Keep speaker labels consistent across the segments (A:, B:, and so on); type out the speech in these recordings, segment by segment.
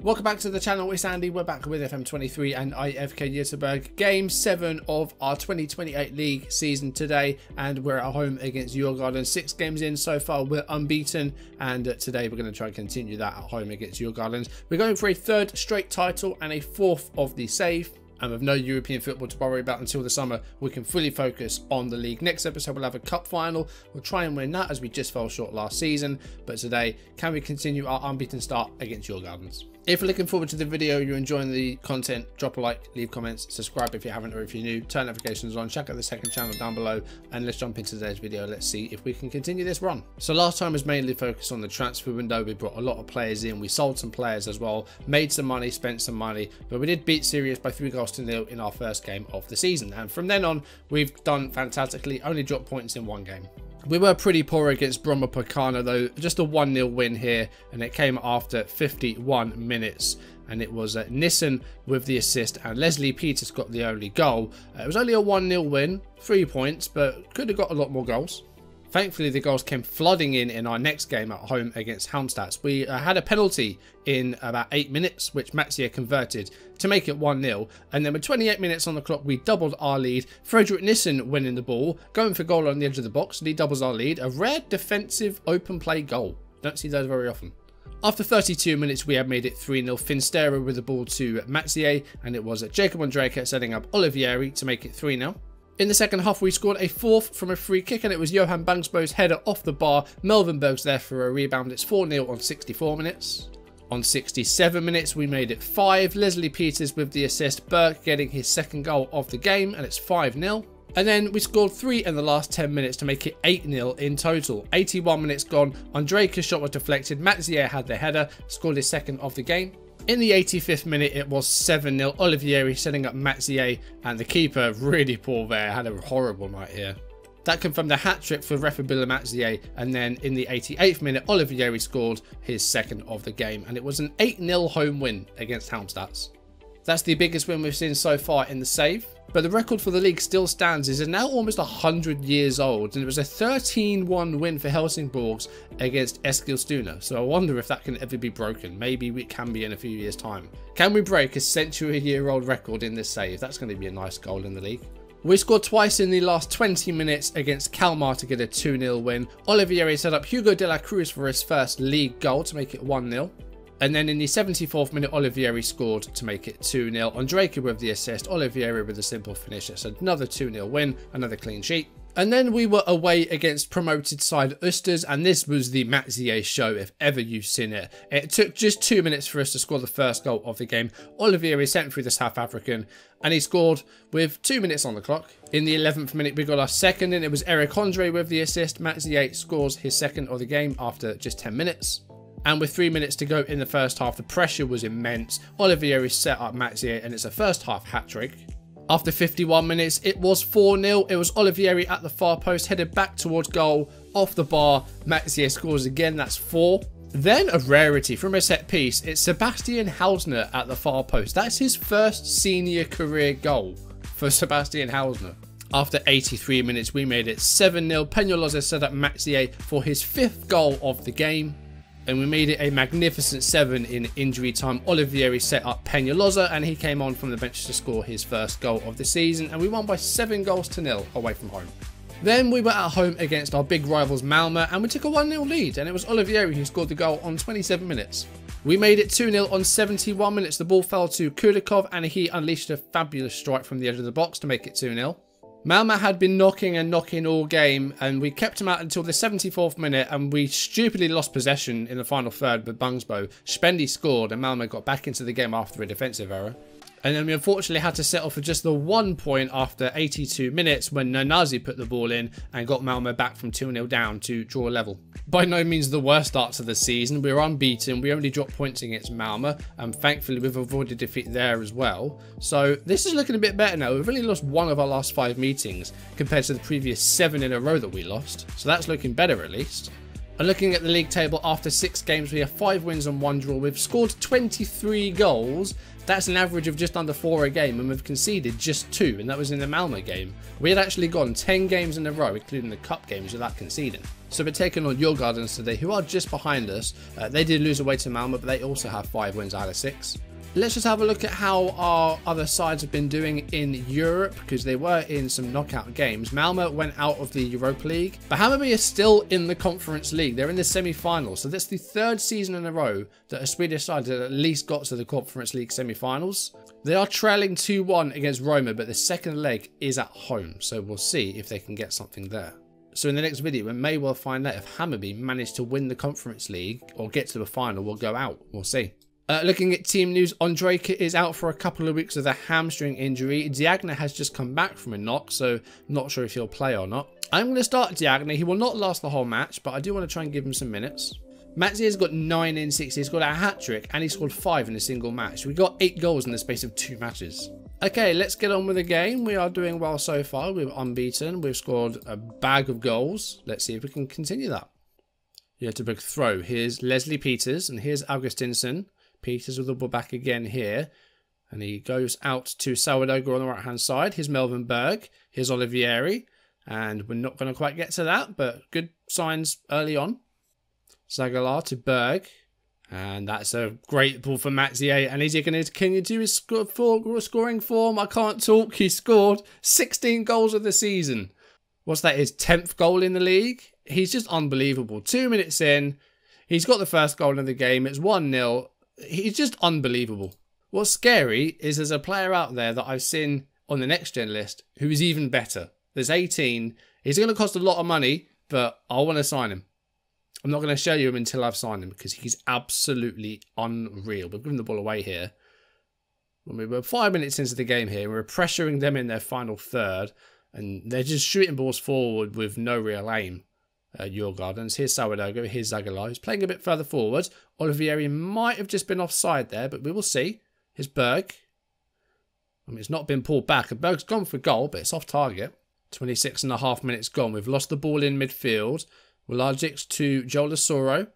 A: Welcome back to the channel, it's Andy. We're back with FM23 and IFK Goteborg. Game 7 of our 2028 league season today, and we're at home against Djurgården. 6 games in so far, we're unbeaten, and today we're going to try and continue that at home against Djurgården. We're going for a 3rd straight title and a 4th of the save. And with no European football to worry about until the summer, we can fully focus on the league. Next episode, we'll have a cup final. We'll try and win that as we just fell short last season. But today, can we continue our unbeaten start against Djurgården? If you're looking forward to the video, you're enjoying the content, drop a like, leave comments, subscribe if you haven't or if you're new, turn notifications on, check out the second channel down below, and let's jump into today's video. Let's see if we can continue this run. So last time was mainly focused on the transfer window. We brought a lot of players in, we sold some players as well, made some money, spent some money, but we did beat Sirius by 3-0 in our first game of the season. And from then on, we've done fantastically, only dropped points in 1 game. We were pretty poor against Bromma Pocana though, just a 1-0 win here, and it came after 51 minutes. And it was Nissen with the assist, and Leslie Peters got the only goal. It was only a 1-0 win, 3 points, but could have got a lot more goals. Thankfully, the goals came flooding in our next game at home against Halmstad. We had a penalty in about 8 minutes, which Matsie converted to make it 1-0. And then with 28 minutes on the clock, we doubled our lead. Fredrik Nissen winning the ball, going for goal on the edge of the box, and he doubles our lead. A rare defensive open play goal. Don't see those very often. After 32 minutes, we had made it 3-0. Finstera with the ball to Matsie, and it was Jacob Ondrejka setting up Olivieri to make it 3-0. In the second half, we scored a 4th from a free kick, and it was Johan Bangsbo's header off the bar. Melvinberg's there for a rebound. It's 4-0 on 64 minutes. On 67 minutes, we made it 5. Leslie Peters with the assist. Burke getting his 2nd goal of the game, and it's 5-0. And then we scored 3 in the last 10 minutes to make it 8-0 in total. 81 minutes gone. Ondrejka's shot was deflected. Matsie had the header, scored his 2nd of the game. In the 85th minute, it was 7-0. Olivieri setting up Matsie, and the keeper, really poor there, had a horrible night here. That confirmed a hat-trick for Refabila Matsie, and then in the 88th minute, Olivieri scored his 2nd of the game, and it was an 8-0 home win against Halmstad. That's the biggest win we've seen so far in the save. But the record for the league still stands. It's now almost 100 years old, and it was a 13-1 win for Helsingborgs against Eskilstuna. So I wonder if that can ever be broken. Maybe it can be in a few years' time. Can we break a century-year-old record in this save? That's going to be a nice goal in the league. We scored twice in the last 20 minutes against Kalmar to get a 2-0 win. Olivieri set up Hugo de la Cruz for his first league goal to make it 1-0. And then in the 74th minute, Olivieri scored to make it 2-0. Ondrejka with the assist, Olivieri with a simple finish. It's another 2-0 win, another clean sheet. And then we were away against promoted side Østers, and this was the Matsie show if ever you've seen it. It took just 2 minutes for us to score the first goal of the game. Olivieri sent through the South African, and he scored with 2 minutes on the clock. In the 11th minute, we got our 2nd, and it was Eric Andre with the assist. Matsie scores his 2nd of the game after just 10 minutes. And with 3 minutes to go in the first half, the pressure was immense. Olivieri set up Matsie, and it's a first half hat-trick. After 51 minutes, it was 4-0. It was Olivieri at the far post, headed back towards goal, off the bar. Matsie scores again, that's 4. Then a rarity from a set piece, it's Sebastian Hausner at the far post. That's his first senior career goal for Sebastian Hausner. After 83 minutes, we made it 7-0. Peñalosa set up Matsie for his 5th goal of the game. And we made it a magnificent 7 in injury time. Olivieri set up Peñalosa, and he came on from the bench to score his first goal of the season. And we won by 7-0 away from home. Then we were at home against our big rivals Malmö, and we took a 1-0 lead. And it was Olivieri who scored the goal on 27 minutes. We made it 2-0 on 71 minutes. The ball fell to Kudikov, and he unleashed a fabulous strike from the edge of the box to make it 2-0. Malmö had been knocking and knocking all game, and we kept him out until the 74th minute, and we stupidly lost possession in the final third with Bangsbo. Spendi scored, and Malmö got back into the game after a defensive error. And then we unfortunately had to settle for just the 1 point after 82 minutes when Nanazi put the ball in and got Malmö back from 2-0 down to draw level. By no means the worst start to the season. We were unbeaten. We only dropped points against Malmö, and thankfully we've avoided defeat there as well. So this is looking a bit better now. We've only lost 1 of our last 5 meetings compared to the previous 7 in a row that we lost. So that's looking better at least. And looking at the league table, after 6 games, we have 5 wins and 1 draw. We've scored 23 goals. That's an average of just under 4 a game, and we've conceded just 2, and that was in the Malmö game. We had actually gone 10 games in a row, including the cup games, without conceding. So we're taking on Djurgården today, who are just behind us. They did lose away to Malmö, but they also have 5 wins out of 6. Let's just have a look at how our other sides have been doing in Europe, because they were in some knockout games. Malmö went out of the Europa League, but Hammarby is still in the Conference League. They're in the semi-finals, so that's the 3rd season in a row that a Swedish side has at least got to the Conference League semi-finals. They are trailing 2-1 against Roma, but the second leg is at home, so we'll see if they can get something there. So in the next video, we may well find out if Hammarby manage to win the Conference League or get to the final or go out. We'll see. Looking at team news, Ondrejka is out for a couple of weeks with a hamstring injury. Diagne has just come back from a knock, so not sure if he'll play or not. I'm going to start Diagne. He will not last the whole match, but I do want to try and give him some minutes. Matsie has got 9 in 6. He's got a hat-trick and he scored 5 in a single match. We got 8 goals in the space of 2 matches. Okay, let's get on with the game. We are doing well so far. We're unbeaten. We've scored a bag of goals. Let's see if we can continue that. Goteborg throw. Here's Leslie Peters and here's Augustinsson. Peters with the ball back again here. And he goes out to Sourdough on the right-hand side. Here's Melvin Berg. Here's Olivieri. And we're not going to quite get to that, but good signs early on. Zagalar to Berg. And that's a great ball for Matsie. And is he going to continue to his scoring form? I can't talk. He scored 16 goals of the season. What's that? His 10th goal in the league? He's just unbelievable. 2 minutes in. He's got the first goal in the game. It's 1-0. He's just unbelievable. What's scary is there's a player out there that I've seen on the next gen list who is even better. There's 18. He's going to cost a lot of money, but I want to sign him. I'm not going to show you him until I've signed him because he's absolutely unreal. We're giving the ball away here. When we're 5 minutes into the game here, we're pressuring them in their final third, and they're just shooting balls forward with no real aim. Djurgården. Here's Sourdough. Here's Zagalar. He's playing a bit further forward. Olivieri might have just been offside there, but we will see. Here's Berg. I mean, it's not been pulled back. Berg's gone for goal, but it's off target. 26.5 minutes gone. We've lost the ball in midfield. Wlajic to Joel Asoro, and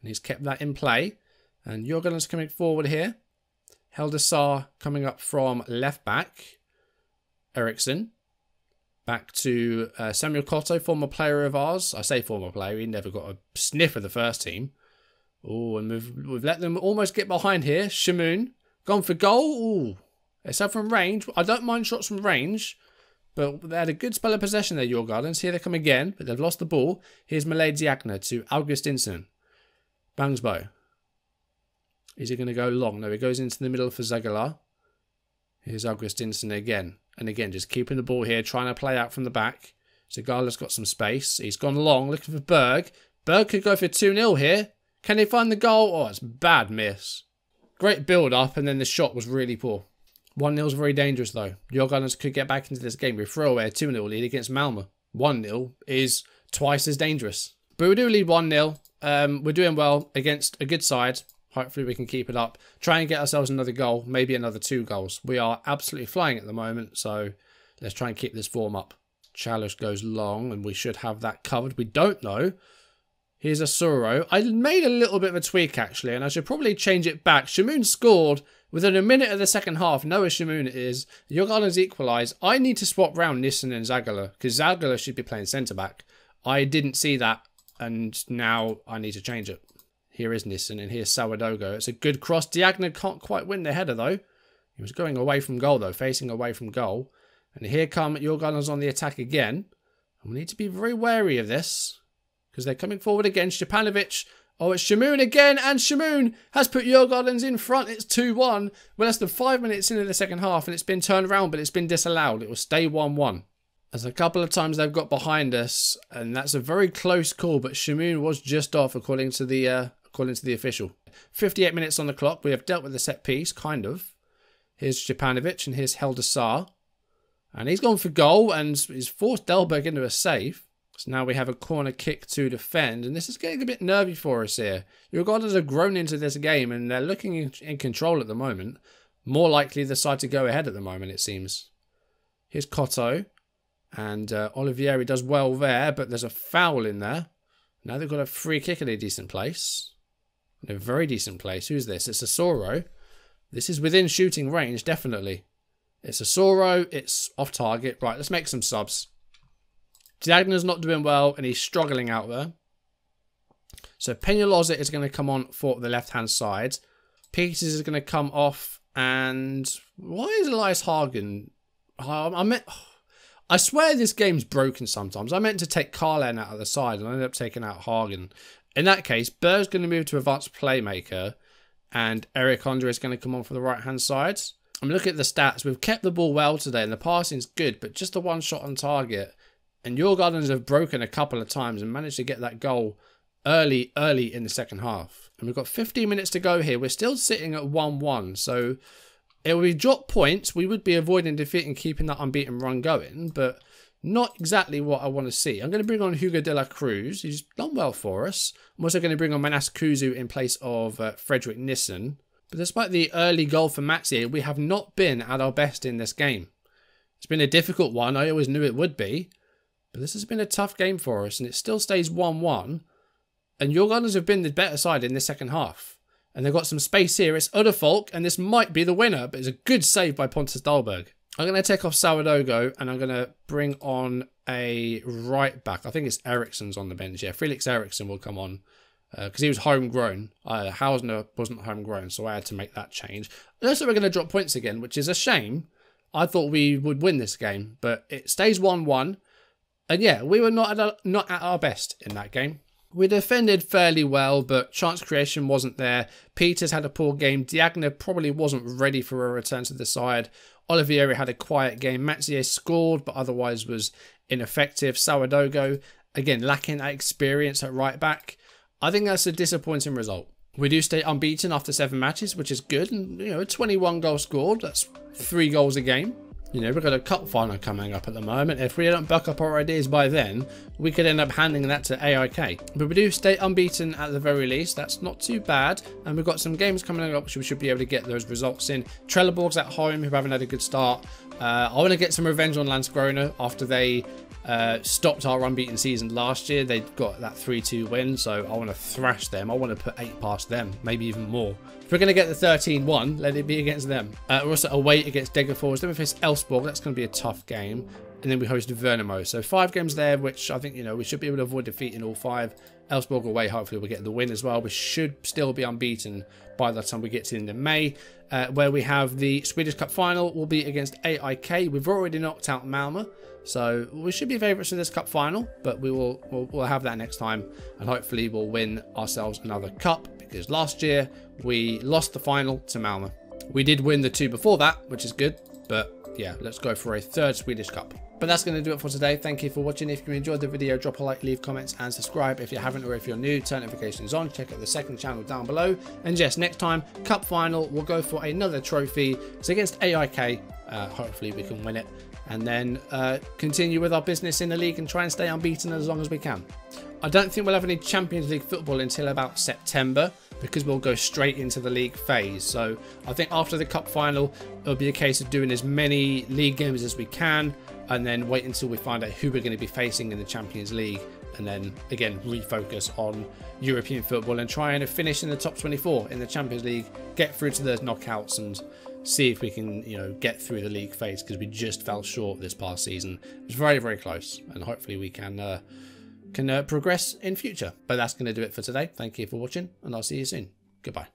A: he's kept that in play. And Djurgården's coming forward here. Heldasar coming up from left back. Eriksson. Back to Samuel Cotto, former player of ours. I say former player, he never got a sniff of the first team. Oh, and we've let them almost get behind here. Shamoon, gone for goal. Ooh, it's up from range. I don't mind shots from range, but they had a good spell of possession there, Djurgården. Here they come again, but they've lost the ball. Here's Malay Diagne to Augustinsson. Bangsbo. Is he going to go long? No, he goes into the middle for Zagalar. Here's Augustinsson again. And again, just keeping the ball here, trying to play out from the back. Zagala's got some space. He's gone long, looking for Berg. Berg could go for 2-0 here. Can they find the goal? Oh, it's a bad miss. Great build-up, and then the shot was really poor. 1-0 is very dangerous, though. Djurgården could get back into this game. We throw away a 2-0 lead against Malmö. 1-0 is twice as dangerous. But we do lead 1-0. We're doing well against a good side. Hopefully we can keep it up. Try and get ourselves another goal, maybe another 2 goals. We are absolutely flying at the moment, so let's try and keep this form up. Chalice goes long, and we should have that covered. We don't know. Here's Asuro. I made a little bit of a tweak, actually, and I should probably change it back. Shamoon scored within a minute of the second half. Noah Shamoon it is. Djurgården's equalised. I need to swap round Nissen and Zagalar, because Zagalar should be playing centre-back. I didn't see that, and now I need to change it. Here is Nissen, and here's Sourdough. It's a good cross. Diagne can't quite win the header, though. He was going away from goal, though, facing away from goal. And here come Djurgården's on the attack again. And we need to be very wary of this, because they're coming forward again. Stepanovic. Oh, it's Shamoon again, and Shamoon has put Djurgården's in front. It's 2-1. We're less than 5 minutes into the second half, and it's been turned around, but it's been disallowed. It will stay 1-1. There's a couple of times they've got behind us, and that's a very close call, but Shamoon was just off, according to the official. 58 minutes on the clock. We have dealt with the set piece, kind of. Here's Stepanovic, and here's Heldasar. And he's gone for goal, and he's forced Delberg into a save. So now we have a corner kick to defend, and this is getting a bit nervy for us here. Djurgården have grown into this game, and they're looking in control at the moment. More likely the side to go ahead at the moment, it seems. Here's Cotto, and Olivieri does well there, but there's a foul in there. Now they've got a free kick in a decent place. In a very decent place. Who's this? It's Asoro. This is within shooting range, definitely. It's Asoro. It's off target. Right, let's make some subs. Diagne's not doing well, and he's struggling out there. So Peñalosa is going to come on for the left-hand side. Peters is going to come off. And why is Elias Hagen? I swear this game's broken sometimes. I meant to take Carlen out of the side and I ended up taking out Hagen. In that case, Berg's going to move to advanced playmaker. And Eric Andre is going to come on for the right-hand side. I'm looking at the stats. We've kept the ball well today and the passing's good, but just the one shot on target. And Djurgårdens have broken a couple of times and managed to get that goal early in the second half. And we've got 15 minutes to go here. We're still sitting at 1-1. So if we drop points, we would be avoiding defeat and keeping that unbeaten run going. But not exactly what I want to see. I'm going to bring on Hugo de la Cruz. He's done well for us. I'm also going to bring on Manas Kuzu in place of Frederick Nissen. But despite the early goal for Matsie, we have not been at our best in this game. It's been a difficult one. I always knew it would be. But this has been a tough game for us. And it still stays 1-1. And Djurgårdens have been the better side in the second half. And they've got some space here. It's Udderfolk. And this might be the winner. But it's a good save by Pontus Dahlberg. I'm going to take off Sourdough. And I'm going to bring on a right back. I think it's Eriksson's on the bench. Yeah, Felix Eriksson will come on. Because he was homegrown. Hausner wasn't homegrown, so I had to make that change. Also, we're going to drop points again, which is a shame. I thought we would win this game, but it stays 1-1. And yeah, we were not at our best in that game. We defended fairly well, but chance creation wasn't there. Peters had a poor game. Diagna probably wasn't ready for a return to the side. Olivieri had a quiet game. Matsie scored, but otherwise was ineffective. Sourdough, again, lacking that experience at right back. I think that's a disappointing result. We do stay unbeaten after 7 matches, which is good. And, 21 goals scored. That's 3 goals a game. We've got a cup final coming up at the moment. If we don't buck up our ideas by then, we could end up handing that to AIK. But we do stay unbeaten at the very least. That's not too bad. And we've got some games coming up, which we should be able to get those results in. Trelleborg's at home, who haven't had a good start. I want to get some revenge on Landskrona after they stopped our unbeaten season last year. They got that 3-2 win, so I want to thrash them. I want to put 8 past them, maybe even more. If we're going to get the 13-1, let it be against them. We're also away against Degerfors. Then we face Elfsborg. That's going to be a tough game. And then we host Vernamo. So 5 games there, which I think, we should be able to avoid defeat in all 5. Elfsborg away, hopefully we'll get the win as well. We should still be unbeaten by the time we get to the end of May, where we have the Swedish Cup final will be against AIK. We've already knocked out Malmö. So we should be favourites in this cup final, but we'll have that next time, and hopefully we'll win ourselves another cup, because last year we lost the final to Malmö. We did win the 2 before that, which is good, but yeah, let's go for a 3rd Swedish Cup. But that's going to do it for today. Thank you for watching. If you enjoyed the video, drop a like, leave comments, and subscribe if you haven't, or if you're new, turn notifications on. Check out the second channel down below. And yes, next time, cup final, we'll go for another trophy. It's against AIK. Hopefully we can win it. And then continue with our business in the league and try and stay unbeaten as long as we can. I don't think we'll have any Champions League football until about September, because we'll go straight into the league phase. So I think after the cup final, it'll be a case of doing as many league games as we can, and then wait until we find out who we're going to be facing in the Champions League, and then again refocus on European football and try and finish in the top 24 in the Champions League, get through to those knockouts, and see if we can get through the league phase, because we just fell short this past season. It was very, very close, and hopefully we can progress in future. But that's going to do it for today. Thank you for watching, and I'll see you soon. Goodbye.